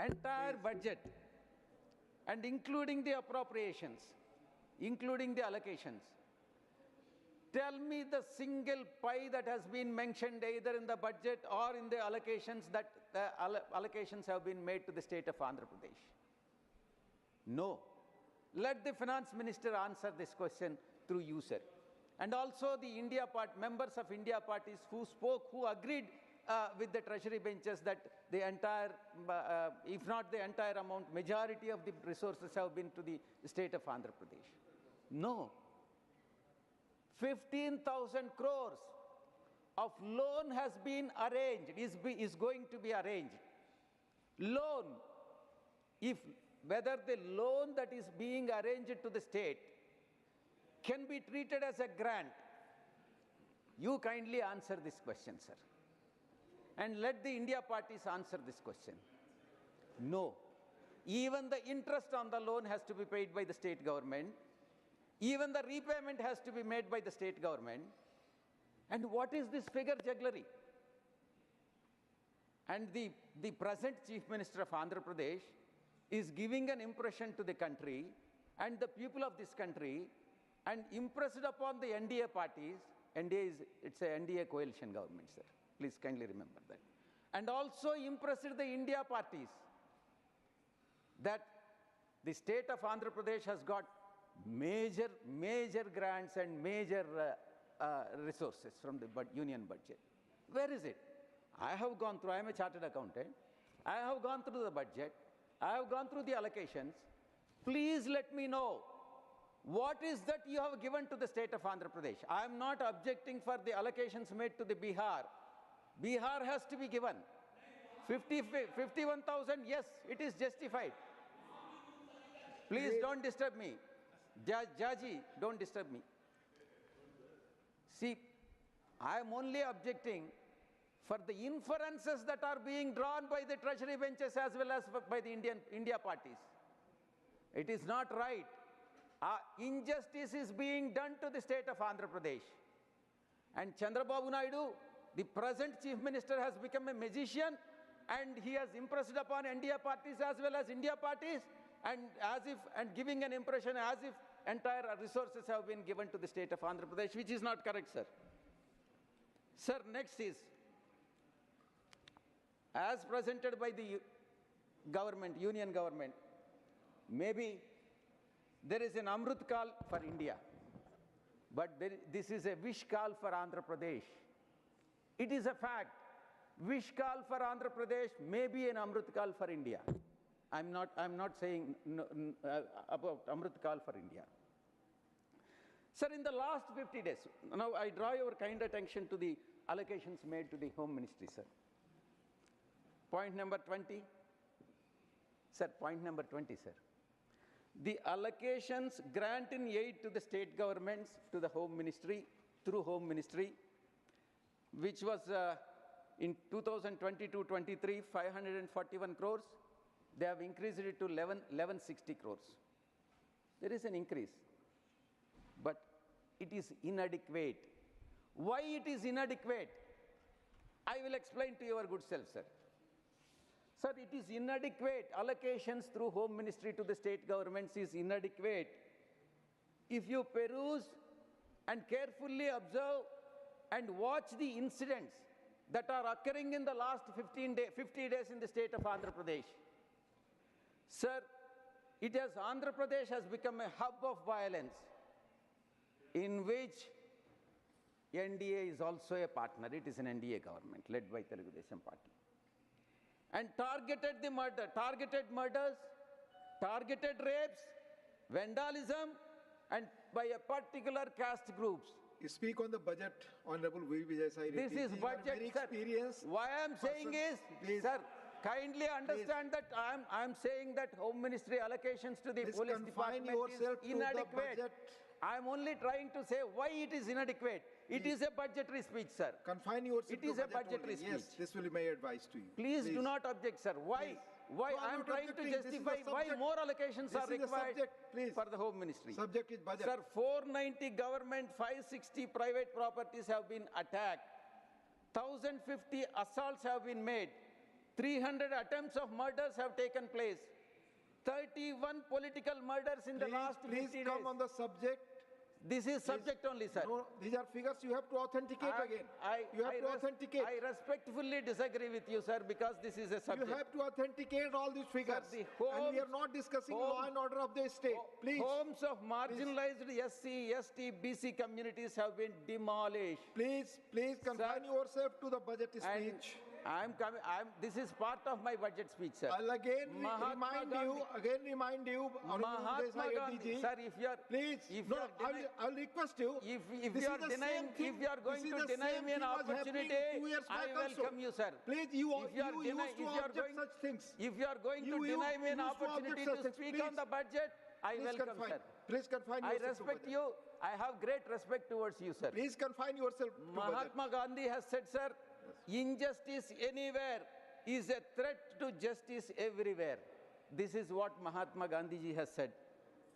entire budget, and including the appropriations, including the allocations, tell me the single pie that has been mentioned either in the budget or in the allocations that the allocations have been made to the state of Andhra Pradesh. No. Let the finance minister answer this question through you, sir. And also the members of India parties who spoke, who agreed with the treasury benches that the entire, if not the entire amount, majority of the resources have been to the state of Andhra Pradesh. No. 15,000 crores of loan has been arranged, is going to be arranged. Loan, whether the loan that is being arranged to the state can be treated as a grant. You kindly answer this question, sir. And let the India parties answer this question. No. Even the interest on the loan has to be paid by the state government. Even the repayment has to be made by the state government. And what is this figure jugglery? And the present Chief Minister of Andhra Pradesh is giving an impression to the country and the people of this country and impressed upon the NDA parties. It's a NDA coalition government, sir. Please kindly remember that. And also impressed the India parties that the state of Andhra Pradesh has got major grants and major resources from the union budget. Where is it? I have gone through, I am a chartered accountant. I have gone through the budget. I have gone through the allocations. Please let me know what is that you have given to the state of Andhra Pradesh. I am not objecting for the allocations made to the Bihar. Bihar has to be given. 51,000, yes, it is justified. Please don't disturb me. Jaji, don't disturb me. See, I am only objecting for the inferences that are being drawn by the treasury benches as well as by the India parties. It is not right. Injustice is being done to the state of Andhra Pradesh. And Chandrababu Naidu, the present Chief Minister, has become a magician, and he has impressed upon India parties as well as India parties, and giving an impression as if entire resources have been given to the state of Andhra Pradesh, which is not correct, sir. Sir, next is, as presented by the government, union government, maybe there is an Amrit call for India, but this is a wish call for Andhra Pradesh. It is a fact. Wish call for Andhra Pradesh may be an Amrit call for India. I'm not saying about Amrit call for India. Sir, in the last 50 days, now I draw your kind attention to the allocations made to the Home Ministry, sir. Point number 20. Sir, point number 20, sir. The allocations granting aid to the state governments, to the Home Ministry, through Home Ministry, which was in 2022-23, 541 crores. They have increased it to 1160 crores. There is an increase, but it is inadequate. Why it is inadequate? I will explain to your good self, sir. Sir, it is inadequate. Allocations through Home Ministry to the state governments is inadequate. If you peruse and carefully observe and watch the incidents that are occurring in the last 50 days in the state of Andhra Pradesh, sir, Andhra Pradesh has become a hub of violence in which NDA is also a partner. It is an NDA government led by Telangana party. And targeted murders, targeted rapes, vandalism, and by a particular caste groups. You speak on the budget, Honorable Vijayasai. This is budget, sir. Why I am saying is, sir, kindly understand that I am saying that Home Ministry allocations to the police department is inadequate. I am only trying to say why it is inadequate. It is a budgetary speech, sir. Confine yourself to budget budgetary speech. Yes, this will be my advice to you. Please do not object, sir. Why? Why I am trying to justify why more allocations are required for the Home Ministry. Subject is budget. Sir, 490 government, 560 private properties have been attacked. 1,050 assaults have been made. 300 attempts of murders have taken place. 31 political murders in the last 50 Please days. come on the subject. This is subject only, sir. No, these are figures you have to authenticate again. You have to authenticate. I respectfully disagree with you, sir, because this is a subject. You have to authenticate all these figures. the And we are not discussing law and order of the state. Please. Homes of marginalized SC, ST, BC communities have been demolished. Please confine yourself to the budget speech. This is part of my budget speech, sir. I'll again remind you, Mahatma Gandhi, sir, if you are, please, I'll request you. if you are denying, if you are going to deny me an opportunity, I welcome you, sir. Please, you used to object such things. If you are going to deny me an opportunity to speak on the budget, I welcome, sir. Please confine yourself. I respect you. I have great respect towards you, sir. Please confine yourself to Mahatma Gandhi has said, sir, injustice anywhere is a threat to justice everywhere. This is what Mahatma Gandhi ji has said.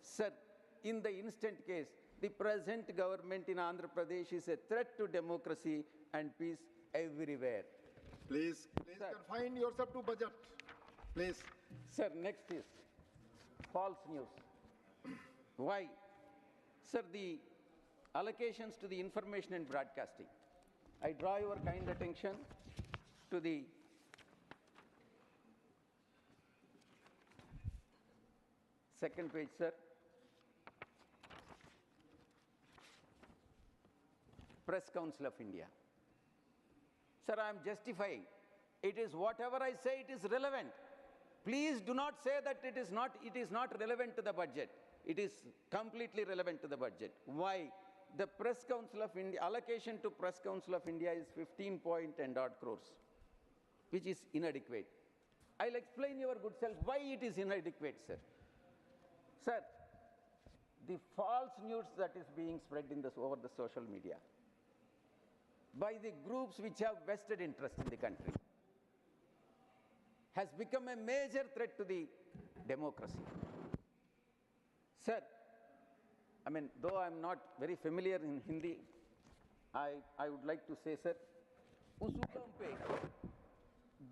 Sir, in the instant case, the present government in Andhra Pradesh is a threat to democracy and peace everywhere. Please confine yourself to budget. Please. Sir, next is false news. Why? Sir, the allocations to the information and broadcasting. I draw your kind attention to the second page, sir. Press Council of India. Sir, I am justifying. It is whatever I say, it is relevant. Please do not say that it is not relevant to the budget. It is completely relevant to the budget. Why? The Press Council of India, allocation to Press Council of India is 15 point and odd crores, which is inadequate. I'll explain your good self why it is inadequate, sir. Sir, the false news that is being spread over the social media by the groups which have vested interest in the country has become a major threat to the democracy. Sir, I mean, though I'm not very familiar in Hindi, I would like to say, sir, उसूलों पे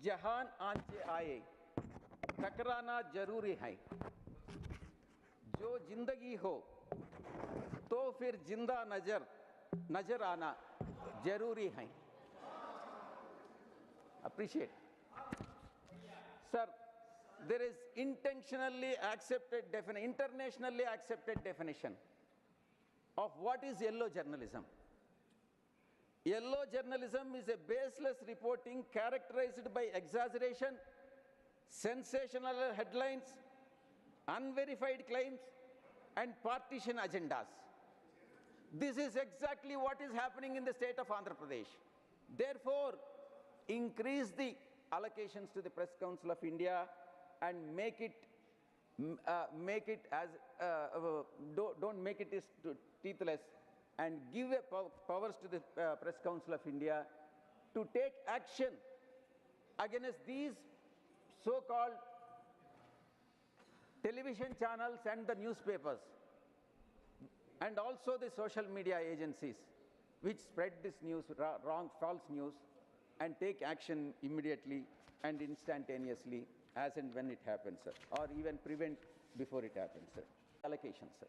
जहान आंचे आए, टकराना जरूरी है. जो जिंदगी हो, तो फिर जिंदा नजर आना जरूरी है. Appreciate. Sir, there is internationally accepted definition of what is yellow journalism. Yellow journalism is a baseless reporting characterized by exaggeration, sensational headlines, unverified claims, and partisan agendas. This is exactly what is happening in the state of Andhra Pradesh. Therefore, increase the allocations to the Press Council of India and make it as don't make it teethless, and give powers to the Press Council of India to take action against these so-called television channels and the newspapers, and also the social media agencies which spread this news, false news, and take action immediately and instantaneously as and when it happens, sir, or even prevent before it happens, sir. Allocation, sir.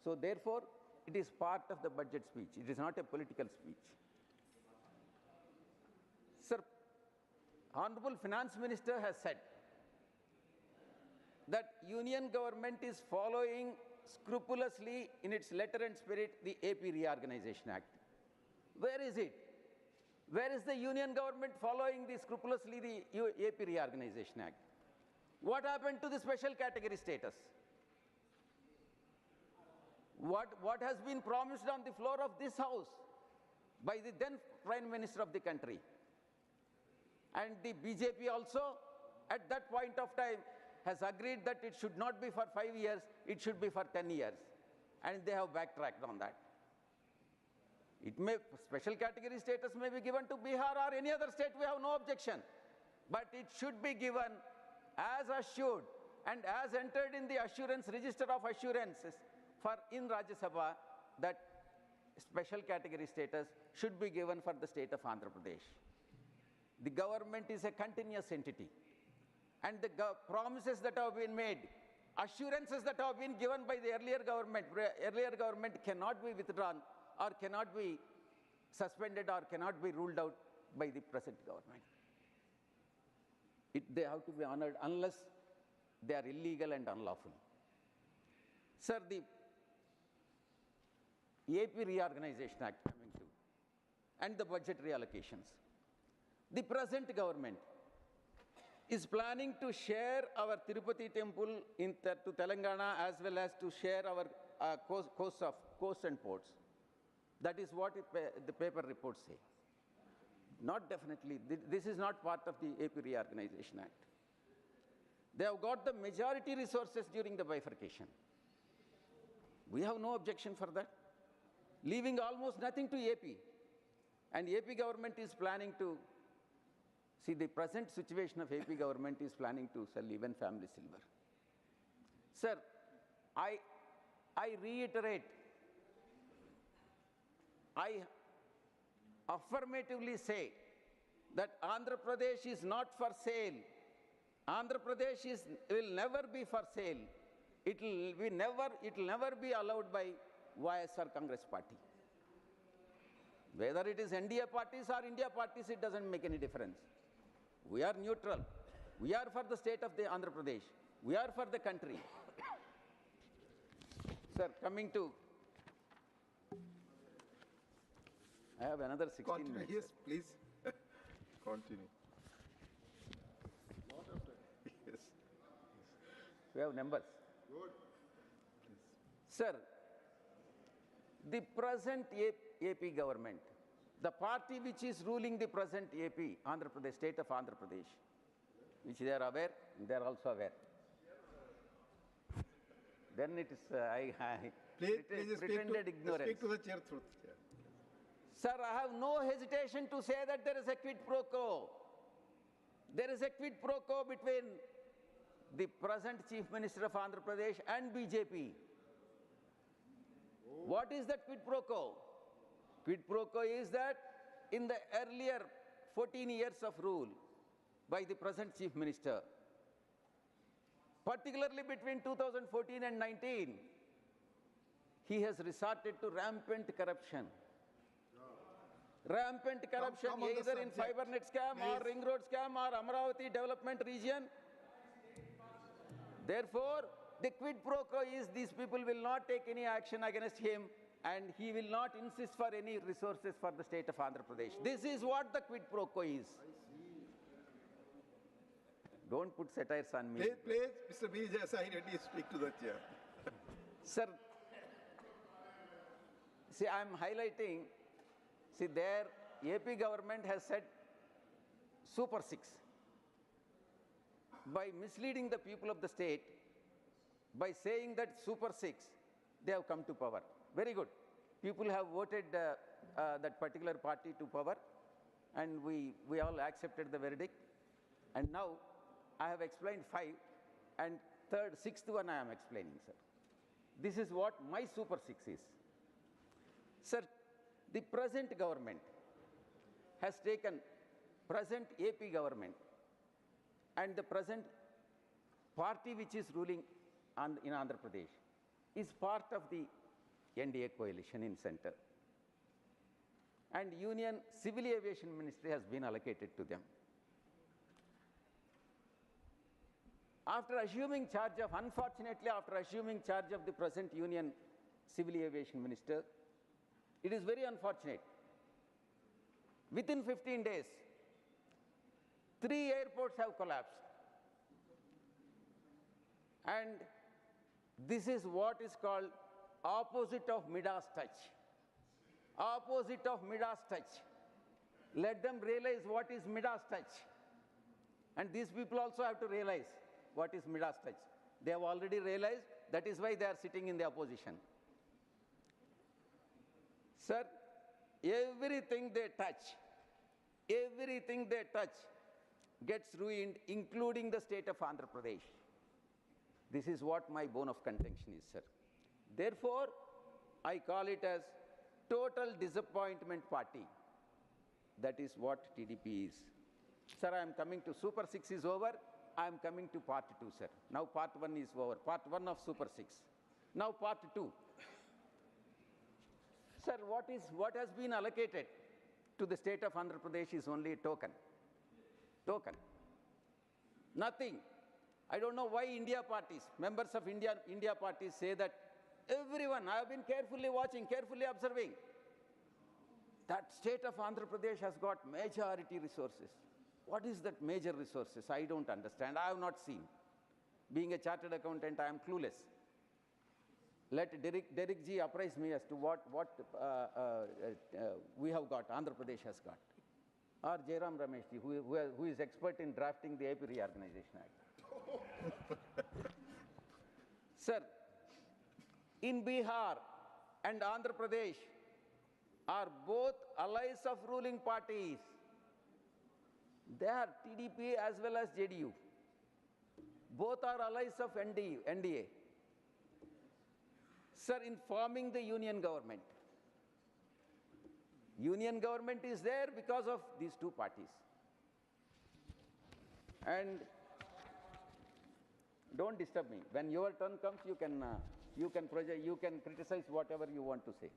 So therefore, it is part of the budget speech. It is not a political speech. Sir, Honorable Finance Minister has said that Union government is following scrupulously in its letter and spirit the AP Reorganization Act. Where is it? Where is the Union government following scrupulously the AP Reorganization Act? What happened to the special category status? What has been promised on the floor of this house by the then Prime Minister of the country? And the BJP also, at that point of time, has agreed that it should not be for 5 years, it should be for 10 years. And they have backtracked on that. Special category status may be given to Bihar or any other state, we have no objection. But it should be given as assured and as entered in the assurance, register of assurances in Rajya Sabha, that special category status should be given for the state of Andhra Pradesh. The government is a continuous entity. And the promises that have been made, assurances that have been given by the earlier government cannot be withdrawn or cannot be suspended or cannot be ruled out by the present government. They have to be honored unless they are illegal and unlawful. Sir, the AP Reorganization Act coming to, and the budget reallocations. The present government is planning to share our Tirupati temple to Telangana as well as to share our coasts and ports. That is what the paper reports say. Not definitely. This is not part of the AP Reorganization Act. They have got the majority resources during the bifurcation. We have no objection for that. Leaving almost nothing to AP. And AP government is planning to, see, the present situation of AP government is planning to sell even family silver. Sir, I reiterate, I affirmatively say that Andhra Pradesh is not for sale. Andhra Pradesh will never be for sale. It will never be allowed by YSR Congress Party. Whether it is NDA parties or India parties, it doesn't make any difference. We are neutral. We are for the state of the Andhra Pradesh. We are for the country. Sir, coming to, I have another 16 Continue. minutes. Yes, please. Continue. Yes. We have numbers. Good. Sir, the present AP government, the party which is ruling the present AP, Andhra Pradesh, state of Andhra Pradesh, which they are aware, they are also aware. Then it is, pretended ignorance. Speak to the chair truth. Yeah. Sir, I have no hesitation to say that there is a quid pro quo. There is a quid pro quo between the present Chief Minister of Andhra Pradesh and BJP. What is that quid pro quo? Quid pro quo is that in the earlier 14 years of rule by the present Chief Minister, particularly between 2014 and 19, he has resorted to rampant corruption. Rampant corruption come on the either in subject, Fibernet scam or please. Ring Road scam or Amravati development region. Therefore, the quid pro quo is these people will not take any action against him and he will not insist for any resources for the state of Andhra Pradesh. This is what the quid pro quo is. Don't put satires on me. Please, Mr. Vijayasai, Reddy, speak to the chair. Sir, see, I am highlighting, see, their AP government has said Super 6. By misleading the people of the state, by saying that Super 6, they have come to power. Very good. People have voted that particular party to power, and we all accepted the verdict. And now, I have explained 5, and sixth one I am explaining, sir. This is what my Super 6 is. Sir, the present government has taken present AP government and the present party which is ruling in Andhra Pradesh is part of the NDA coalition in center. And Union Civil Aviation Ministry has been allocated to them. Unfortunately, after assuming charge of the present Union Civil Aviation Minister, it is very unfortunate. Within 15 days, 3 airports have collapsed. And this is what is called opposite of Midas touch. Opposite of Midas touch. Let them realize what is Midas touch. And these people also have to realize what is Midas touch. They have already realized, that is why they are sitting in the opposition. Sir, everything they touch gets ruined, including the state of Andhra Pradesh. This is what my bone of contention is, sir. Therefore, I call it as total disappointment party. That is what TDP is. Sir, I am coming to Super 6 is over. I am coming to part 2, sir. Now part 1 is over. Part 1 of Super 6. Now part 2. Sir, what has been allocated to the state of Andhra Pradesh is only a token. Token. Nothing. I don't know why India parties, members of India parties say that everyone, I have been carefully watching, carefully observing, that state of Andhra Pradesh has got majority resources. What is that major resources? I don't understand. I have not seen. Being a chartered accountant, I am clueless. Let Derek Ji apprise me as to what we have got, Andhra Pradesh has got. Or Jairam Ramesh Ji, who is expert in drafting the AP Reorganization Act. Sir, in Bihar and Andhra Pradesh are both allies of ruling parties. They are TDP as well as JDU. Both are allies of NDA. Sir, in forming the union government is there because of these two parties. And don't disturb me. When your turn comes, you can criticize whatever you want to say.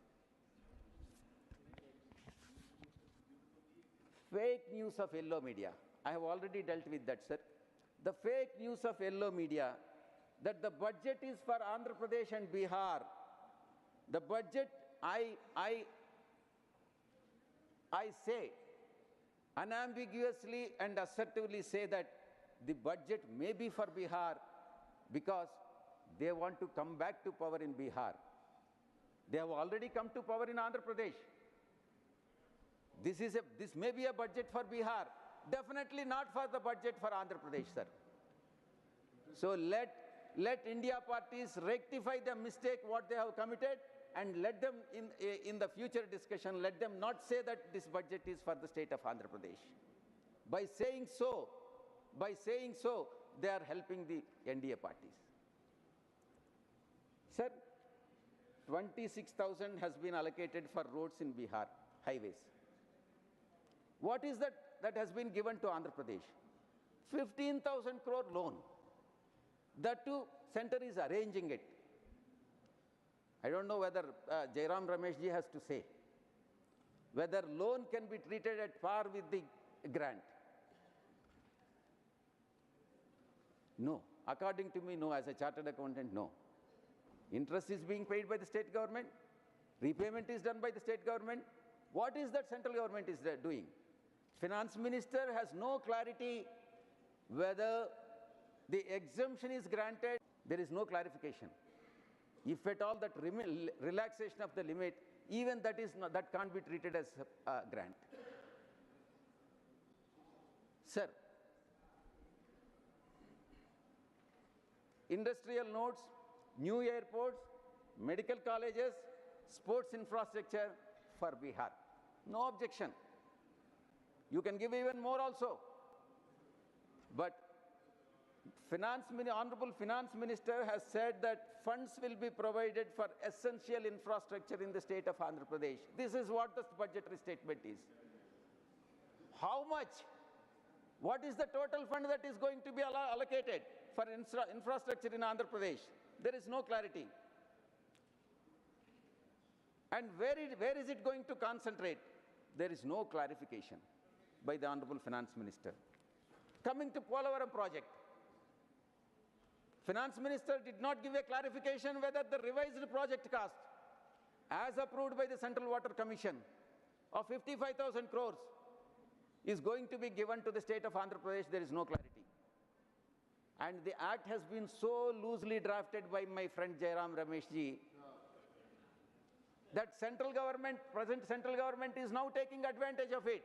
Fake news of yellow media. I have already dealt with that, sir. The fake news of yellow media that the budget is for Andhra Pradesh and Bihar. The budget, I say, unambiguously and assertively say that the budget may be for Bihar because they want to come back to power in Bihar. They have already come to power in Andhra Pradesh. This may be a budget for Bihar, definitely not for the budget for Andhra Pradesh, sir. So let India parties rectify the mistake what they have committed, and let them in the future discussion, let them not say that this budget is for the state of Andhra Pradesh. By saying so, they are helping the NDA parties. Sir, 26,000 has been allocated for roads in Bihar, highways. What is that has been given to Andhra Pradesh? 15,000 crore loan. That too, center is arranging it. I don't know whether Jairam Ramesh Ji has to say whether loan can be treated at par with the grant. No. According to me, no. As a chartered accountant, no. Interest is being paid by the state government. Repayment is done by the state government. What is that central government is doing? Finance Minister has no clarity whether the exemption is granted. There is no clarification. If at all that relaxation of the limit, even that can't be treated as a grant. Sir, industrial nodes, new airports, medical colleges, sports infrastructure for Bihar. No objection. You can give even more also. But Honorable Finance Minister has said that funds will be provided for essential infrastructure in the state of Andhra Pradesh. This is what the budgetary statement is. How much? What is the total fund that is going to be allocated for infrastructure in Andhra Pradesh? There is no clarity. And where is it going to concentrate? There is no clarification by the Honorable Finance Minister. Coming to Polavaram project, Finance Minister did not give a clarification whether the revised project cost, as approved by the Central Water Commission, of 55,000 crores is going to be given to the state of Andhra Pradesh. There is no clarity. And the act has been so loosely drafted by my friend Jairam Ramesh Ji that present central government is now taking advantage of it.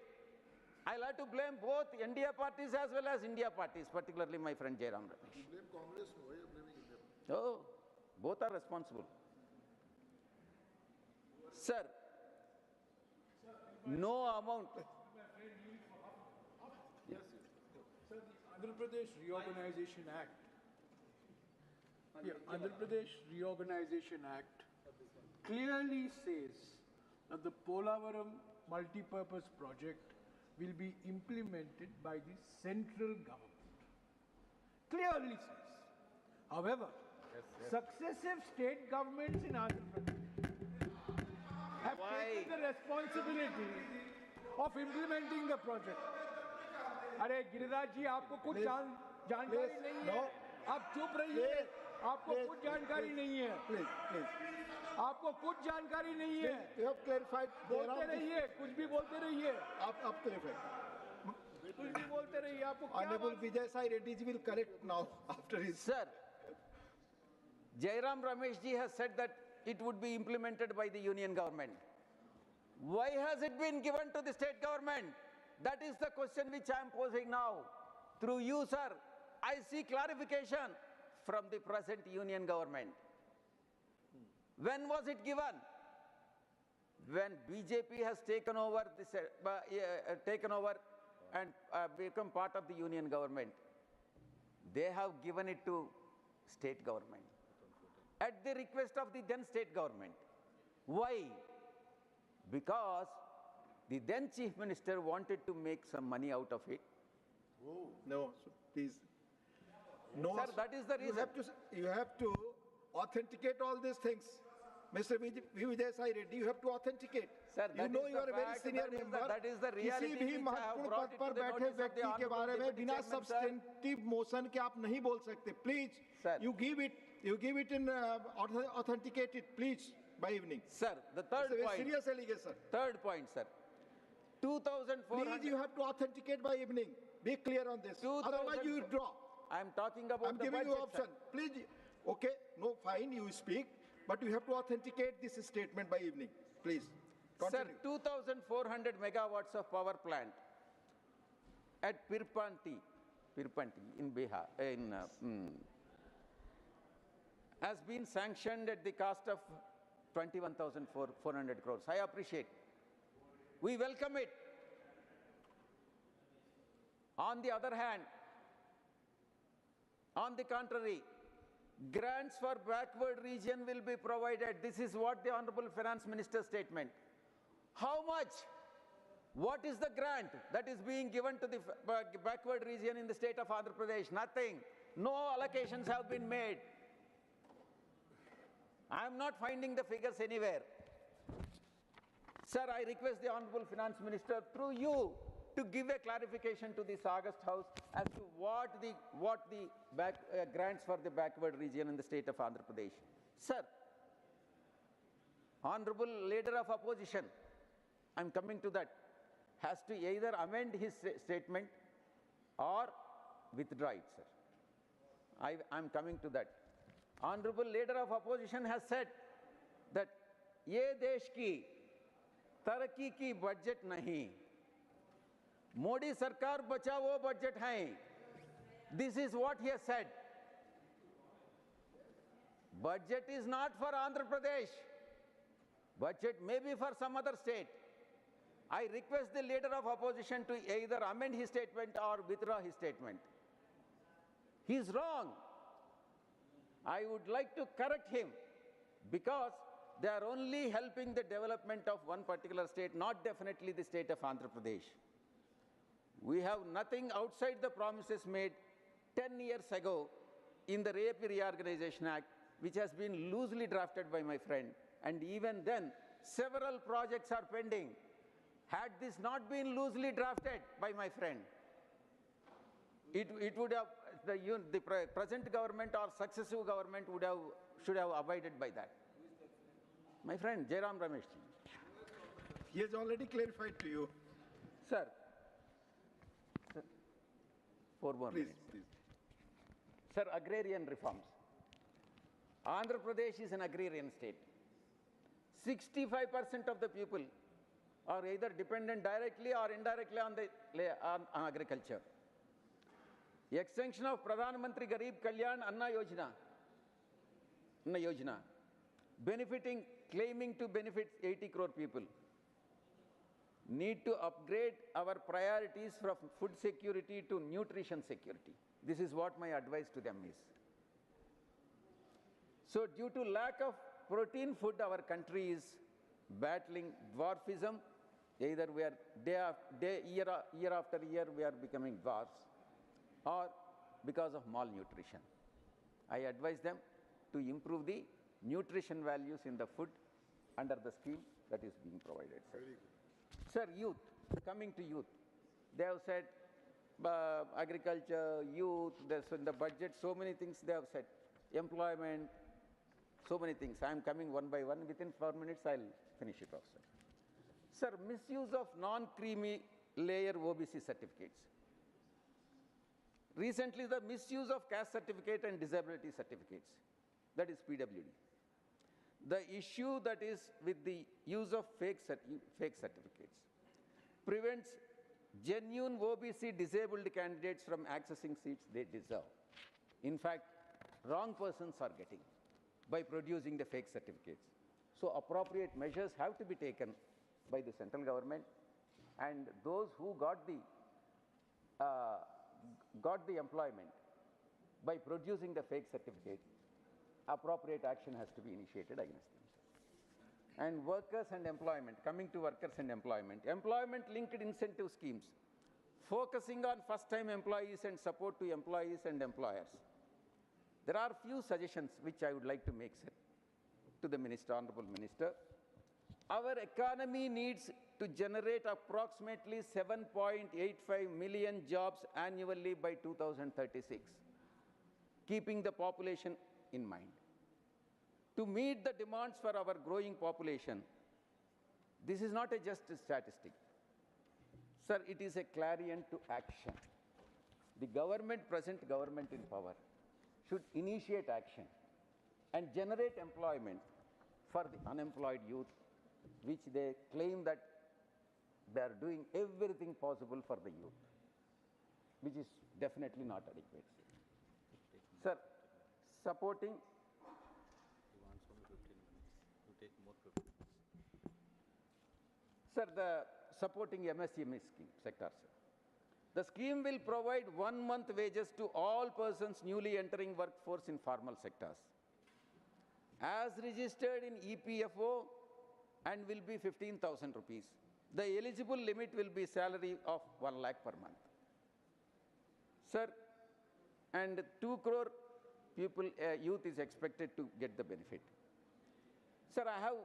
I'll have to blame both NDA parties as well as India parties, particularly my friend Jairam Ramesh. You blame Congress, no? Why are you blaming India? Oh, both are responsible. Sir, no amount. Yes. Sir, the Andhra Pradesh Reorganization Act. Andhra Pradesh Reorganization Act clearly says that the Polavaram multi-purpose project will be implemented by the central government. Clearly says. However, successive state governments in Andhra Pradesh have taken the responsibility of implementing the project. अरे गिरिराज जी आपको कुछ जानकारी नहीं है, आप चुप रहिए, आपको कुछ जानकारी नहीं है, आपको कुछ जानकारी नहीं है, बोलते रहिए, कुछ भी बोलते रहिए, आप क्लैरिफाई, कुछ भी बोलते रहिए, आपको क्या Honorable Vijayasai Reddy ji will correct now after his. Sir, Jairam Ramesh ji has said that it would be implemented by the union government. Why has it been given to the state government? That is the question which I am posing now. Through you, sir, I see clarification from the present union government. When was it given? When BJP has taken over and become part of the union government. They have given it to state government at the request of the then state government. Why? Because the then chief minister wanted to make some money out of it. Oh, no, so please. No, Sir, that is the reason. You have to authenticate all these things. Mr. Vijayasai Reddy, you have to authenticate. Sir, you know you are a very senior member. That is the reality किसी भी which I have महत्वपूर्ण brought पद it पर to the बैठे notice of the व्यक्ति के honorable बारे में deputy बिना chairman, sir. substantive motion के आप नहीं बोल सकते. Please, Sir. you give it in authenticate it, please, by evening. Sir, the third It's a very point. serious allegation. Third point, sir. 2,400. Please, you have to authenticate by evening. Be clear on this. Otherwise, you withdraw. I am talking about I'm the giving you budget, option. Please, okay, no, fine, you speak, but you have to authenticate this statement by evening. Please, sir. continue. Sir, 2,400 megawatts of power plant at Pirpanti in Bihar, has been sanctioned at the cost of 21,400 crores. I appreciate. We welcome it. On the other hand, on the contrary, grants for backward region will be provided. This is what the Honorable Finance Minister's statement. How much? What is the grant that is being given to the backward region in the state of Andhra Pradesh? Nothing. No allocations have been made. I am not finding the figures anywhere. Sir, I request the Honorable Finance Minister through you to give a clarification to this August House as to what the grants for the backward region in the state of Andhra Pradesh. Sir, Honorable Leader of Opposition, I am coming to that, has to either amend his statement or withdraw it, sir. I am coming to that. Honorable Leader of Opposition has said that ये देश की तरक्की की budget नहीं, मोदी सरकार बचाओ budget है. This is what he has said. Budget is not for Andhra Pradesh. Budget may be for some other state. I request the Leader of Opposition to either amend his statement or withdraw his statement. He is wrong. I would like to correct him because they are only helping the development of one particular state, not definitely the state of Andhra Pradesh. We have nothing outside the promises made 10 years ago in the Reorganization Act, which has been loosely drafted by my friend. And even then, several projects are pending. Had this not been loosely drafted by my friend, it would have, the present government or successive government should have abided by that. My friend, Jairam Ramesh. He has already clarified to you. Sir. 4 more Please, minutes. please. Sir, agrarian reforms. Andhra Pradesh is an agrarian state. 65% of the people are either dependent directly or indirectly on agriculture. The extension of Pradhan Mantri Garib Kalyan Anna Yojana, claiming to benefit 80 crore people, need to upgrade our priorities from food security to nutrition security. This is what my advice to them is. So due to lack of protein food, our country is battling dwarfism, Either we are year after year, we are becoming dwarfs, or because of malnutrition. I advise them to improve the nutrition values in the food under the scheme that is being provided, sir. Sir, youth, coming to youth, they have said agriculture, youth, there's in the budget, so many things they have said, employment, so many things. I am coming one by one. Within 4 minutes, I'll finish it off, sir. Sir, misuse of non-creamy layer OBC certificates. Recently, the misuse of caste certificate and disability certificates, that is PWD. The issue that is with the use of fake certificates prevents genuine OBC disabled candidates from accessing seats they deserve. In fact, wrong persons are getting by producing the fake certificates. So appropriate measures have to be taken by the central government, and those who got the employment by producing the fake certificate, appropriate action has to be initiated against them. And workers and employment, coming to workers and employment linked incentive schemes, focusing on first-time employees and support to employees and employers. There are few suggestions which I would like to make, sir, to the Minister, Honorable Minister. Our economy needs to generate approximately 7.85 million jobs annually by 2036, keeping the population in mind. To meet the demands for our growing population, this is not just a statistic. Sir, it is a clarion to action. The present government in power, should initiate action and generate employment for the unemployed youth, which they claim that they are doing everything possible for the youth, which is definitely not adequate. Sir, supporting. Sir, the supporting MSME scheme sector, sir. The scheme will provide 1 month wages to all persons newly entering workforce in formal sectors, as registered in EPFO, and will be 15,000 rupees. The eligible limit will be salary of 1 lakh per month. Sir, and 2 crore people, youth is expected to get the benefit. Sir, I have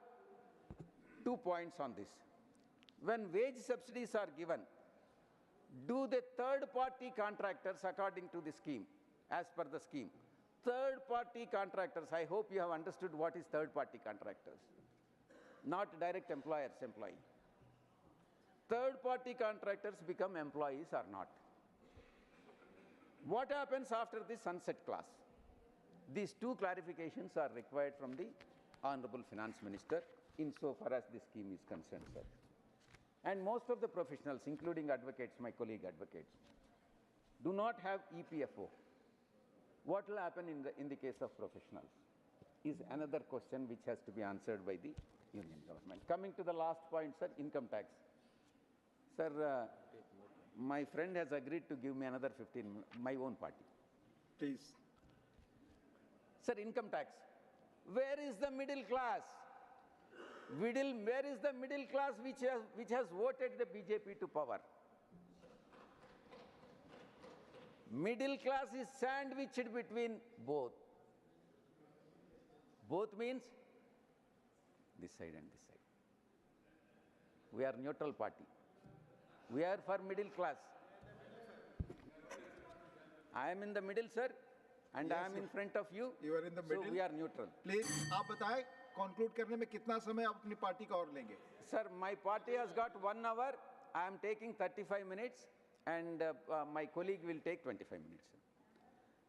2 points on this. When wage subsidies are given, do the third-party contractors, according to the scheme, as per the scheme, third-party contractors, I hope you have understood what is third-party contractors, not direct employers, employee. Third-party contractors become employees or not. What happens after the sunset clause? These 2 clarifications are required from the Honorable Finance Minister insofar as this scheme is concerned, sir. And most of the professionals, including advocates, my colleague advocates, do not have EPFO. What will happen in the case of professionals is another question which has to be answered by the union government. Coming to the last point, sir, income tax. Sir, my friend has agreed to give me another 15, my own party. Please. Sir, income tax. Where is the middle class? Where is the middle class which has voted the BJP to power? Middle class is sandwiched between both. Both means this side and this side. We are neutral party. We are for middle class. I am in the middle, sir, and Yes, I am in front of you. You are in the middle. So we are neutral. Please, आप बताएं, conclude करने में कितना समय आप अपनी party का और लेंगे? Sir, my party has got 1 hour. I am taking 35 minutes, and my colleague will take 25 minutes.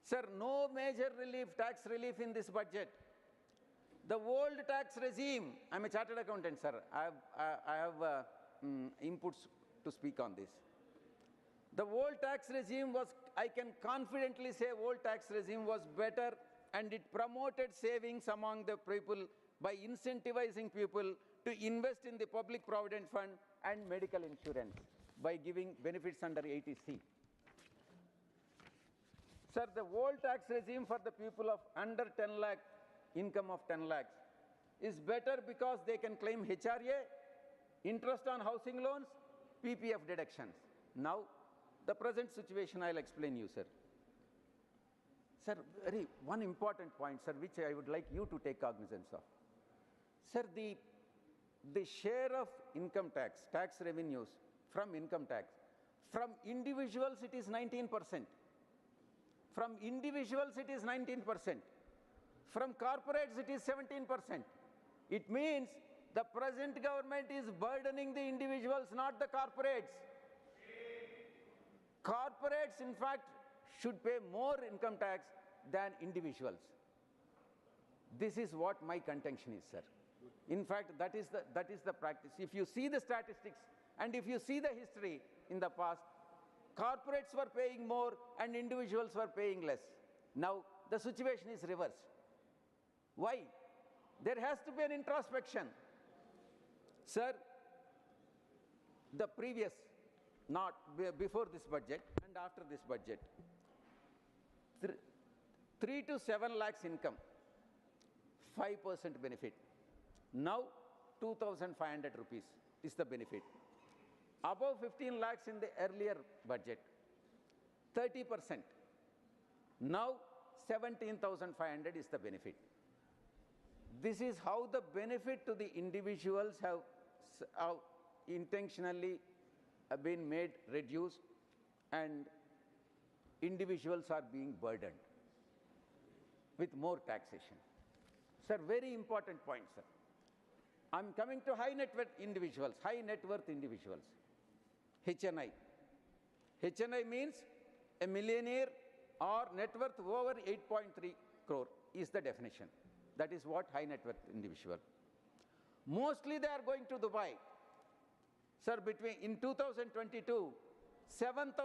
Sir, no major relief, tax relief in this budget. The old tax regime, I am a chartered accountant, sir. I have inputs to speak on this. The old tax regime was, I can confidently say, old tax regime was better, and it promoted savings among the people by incentivizing people to invest in the public provident fund and medical insurance by giving benefits under 80C. Sir, the old tax regime for the people of under 10 lakh, income of 10 lakhs, is better because they can claim HRA interest on housing loans, PPF deductions. Now, the present situation I'll explain you, sir. Sir, one important point, sir, which I would like you to take cognizance of. Sir, the share of income tax, tax revenues from income tax, from individuals it is 19%. From individuals it is 19%. From corporates it is 17%. It means the present government is burdening the individuals, not the corporates. Corporates, in fact, should pay more income tax than individuals. This is what my contention is, sir. In fact, that is the practice. If you see the statistics and if you see the history in the past, corporates were paying more and individuals were paying less. Now, the situation is reversed. Why? There has to be an introspection. Sir, the previous, not before this budget and after this budget, 3 to 7 lakhs income, 5% benefit. Now, 2,500 rupees is the benefit. Above 15 lakhs in the earlier budget, 30%. Now, 17,500 is the benefit. This is how the benefit to the individuals have intentionally been made reduced and individuals are being burdened with more taxation. Sir, very important point, sir. I'm coming to high net worth individuals, HNI. HNI means a millionaire or net worth over 8.3 crore is the definition. That is what high net worth individual. Mostly they are going to Dubai. Sir, in 2022, 7,000